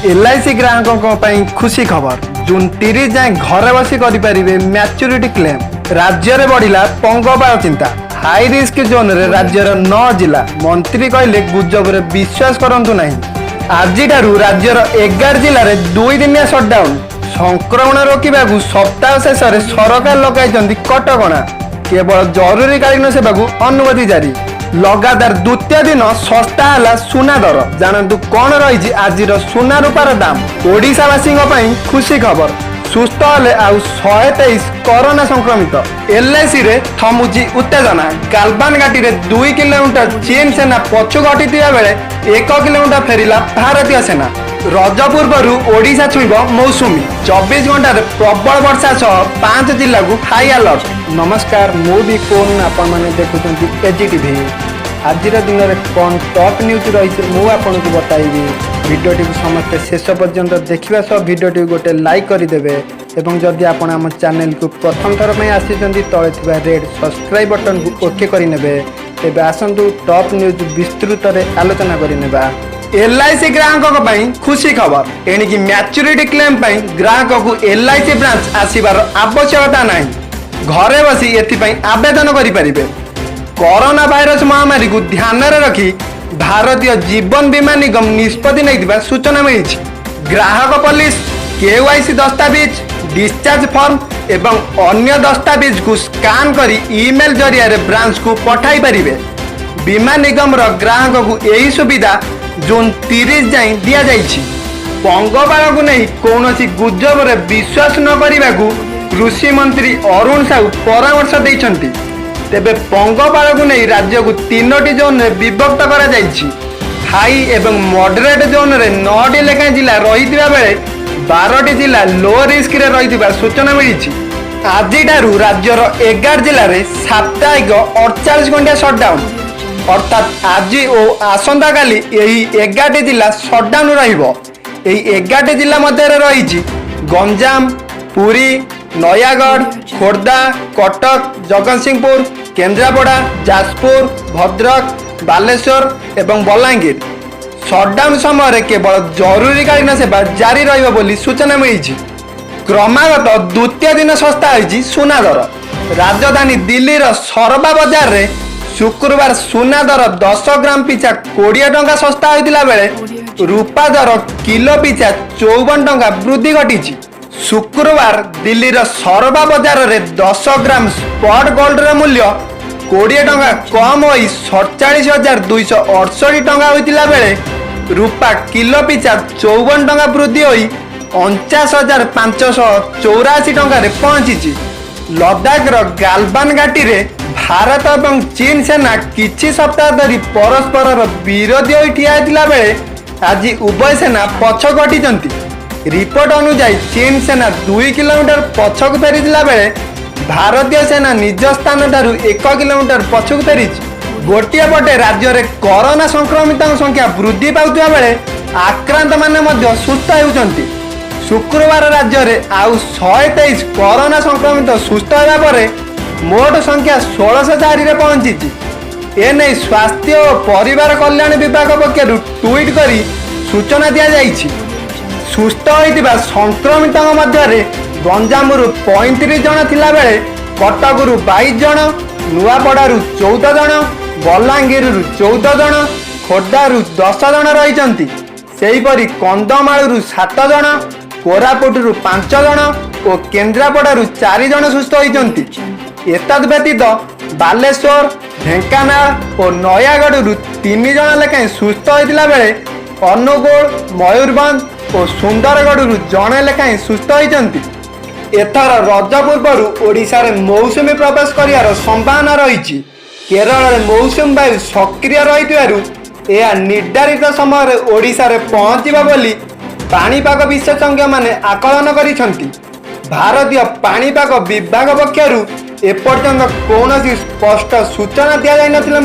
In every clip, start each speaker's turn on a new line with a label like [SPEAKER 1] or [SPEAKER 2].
[SPEAKER 1] LIC ग्राहकों खुशी खबर जून 30 जाए घरे बसी करें मैच्योरिटी क्लेम। राज्य में बढ़ला पंगपाल चिंता। हाई रिस्क जोन रे राज्यर 9 जिला मंत्री कहले गुजब विश्वास करंतु नहीं। आज राज्यर 11 जिले में 2 दिनिया सटडाउन। संक्रमण रोकवा सप्ताह शेष में सरकार लगाई कटकणा। केवल जरूरीकालीन सेवा को अनुमति जारी। लगातार द्वितीय दिन सस्ता है सुना दर। जानतु कौन रही आज सुना रूपार दाम। ओडिशावासी खुशी खबर सुस्थ हेले आउ 123 कोरोना संक्रमित। LIC रे थमुची उत्तेजना। गालबान घाटी रे 2 किलोमीटर चीन सेना पछु घटी बेले 1 किलोमीटर फेरिला भारतीय सेना। रज पूर्व ओडिशा छुईब मौसुमी। 24 घंटा प्रबल वर्षा सह 5 जिला को हाई अलर्ट। नमस्कार, मु भी कौन आपण मैंने देखुं एजीटीवी। आज दिन में कौन टॉप न्यूज रही मुझे बताइबी। वीडियोटी को समस्त शेष पर्यंत देखा सह वीडियोटी गोटे लाइक करदे। एवं जदि आपण आम चैनल को प्रथम थर में आसी तले थी रेड सब्सक्राइब बटन को ओके करने। तेज आसतु टॉप न्यूज विस्तृत आलोचना करने। LIC ग्राहकों खुशी खबर। एणिकी मैच्योरिटी क्लेम ग्राहक को LIC ब्रांच आसबार आवश्यकता नहीं। घरे बसी एथि आवेदन करें। कोरोना वायरस महामारी को ध्यान में रखी भारतीय जीवन बीमा निगम निष्पत्ति नहीं सूचना मिली। ग्राहक पॉलिस KYC दस्तावेज डिस्चार्ज फॉर्म एवं अन्य दस्तावेज को स्कान कर ईमेल जरिया ब्रांच को पठाई पारे। बीमा निगम ग्राहक को यही सुविधा जून 30 जाए दि जाइए। पंगपाल को नहीं कौन गुजब विश्वास न करने को कृषि मंत्री अरुण साहू परामर्श देते। तेबे पंगपाल को नहीं राज्य को 3टी जोन में विभक्त करा जाइछि। हाई एवं मॉडरेट जोन रे 9टी लेखा जिला रही बेले 12टी जिला लो रिस्क रे रही सूचना मिली। आज राज्यर 11 जिले में साप्ताहिक 48 घंटा सटडाउन। अर्थात आज और आसंता काली यही 11टी जिला सटडाउन रहिबो। एही 11टी जिला मध्य रही गंजाम, पुरी, नयागढ़, खोर्धा, कटक, जगतसिंहपुर, केन्द्रापड़ा, जाजपुर, भद्रक, बालेश्वर एवं बलांगीर। सटडाउन समय केवल जरूरीकालीन सेवा जारी रहिबो बोली सूचना मिली। क्रमागत द्वितीय दिन सस्ता होइछि सुना दर। राजधानी दिल्लीर सरबा बाजार रे शुक्रवार सुना दर 10 ग्राम पिछा 20 टंका सस्ता होइतिला बेले रूपा दर किलो पिछा 54 टंका वृद्धि घटी। शुक्रवार दिल्लीर सरबा बाजार में 10 ग्राम स्पॉट गोल्ड मूल्य 20 टंका कम हो 47,268 टंका होता बेले रूपा किलो पिछा 54 टंका वृद्धि हो 49,584 टंका पहुंची। लद्दाखर गालबान घाटी में भारत और चीन सेना किछि सप्ताह धरी परस्पर विरोधी हो ठिया बेले आज उभय सेना पछ घटी। रिपोर्ट अनुसार चीन सेना 2 किलोमीटर पछक फेरी बेले भारतीय सेना निज स्थान ठारू 1 किलोमीटर पछक फेरी। गोटे पटे राज्य में कोरोना संक्रमित संख्या वृद्धि पाउथिबा बेले आक्रांत माने सुस्थ होउछंती। शुक्रवार राज्य में आउ 123 कोरोना संक्रमित सुस्थ होगा पर मोट संख्या 1604 रे पहुंची। एने स्वास्थ्य और परिवार कल्याण विभाग पक्षर ट्वीट कर सूचना दि जाइछि। सुस्थ होइतिबा संक्रमित मध्य गंजामु 35 जन थिला बेले कटकरू 22 जन, नुआपड़ारू 14 जन, बलांगीर 14 जन, खोर्धारू 10 जन रही। सेहीपरि कंधमालू 7 जन, कोरापुटू 5 जन और केन्द्रापड़ारू 4 जन सुस्थ होइचंती। एतद व्यतीत बालेश्वर, ढेंकानाल और नयागढ़ 3 जन लेखाएं सुस्थ होइतिला बेले अनुगुल, मयूरभंज और सुंदरगढ़ जड़े लेखाएं सुस्थ होइचंती। एथर रज पूर्व ओडिशा रे मौसुमी प्रवेश करियार संभावना रही। केरल में मौसुमी वायु सक्रिय रही यह निर्धारित समय ओडिशा रे पहुंचबा बोली पाणीपाग विशेषज्ञ माने आकलन करिसंती। भारतीय पाणीपाग विभाग पक्षर एपर्यंत कौन स्पष्ट सूचना दि जाइनथिले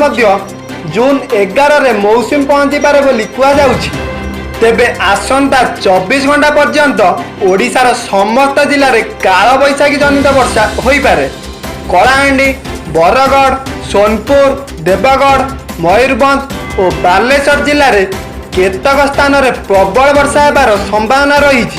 [SPEAKER 1] जून 11 रे मौसुमी पहुंची पारे बोली कुआଯାଉଛି। तेबे आसंता 24 घंटा पर्यंत ओडिशार समस्त जिले में काल बैशाखी जनित वर्षा होई पारे। कलाहांडी, बरगढ़, सोनपुर, देवगढ़, मयूरभंज और बालेश्वर जिले में କେତେକ ସ୍ଥାନରେ ପ୍ରବଳ ବର୍ଷା ହେବାର ସମ୍ଭାବନା ରହିଛି।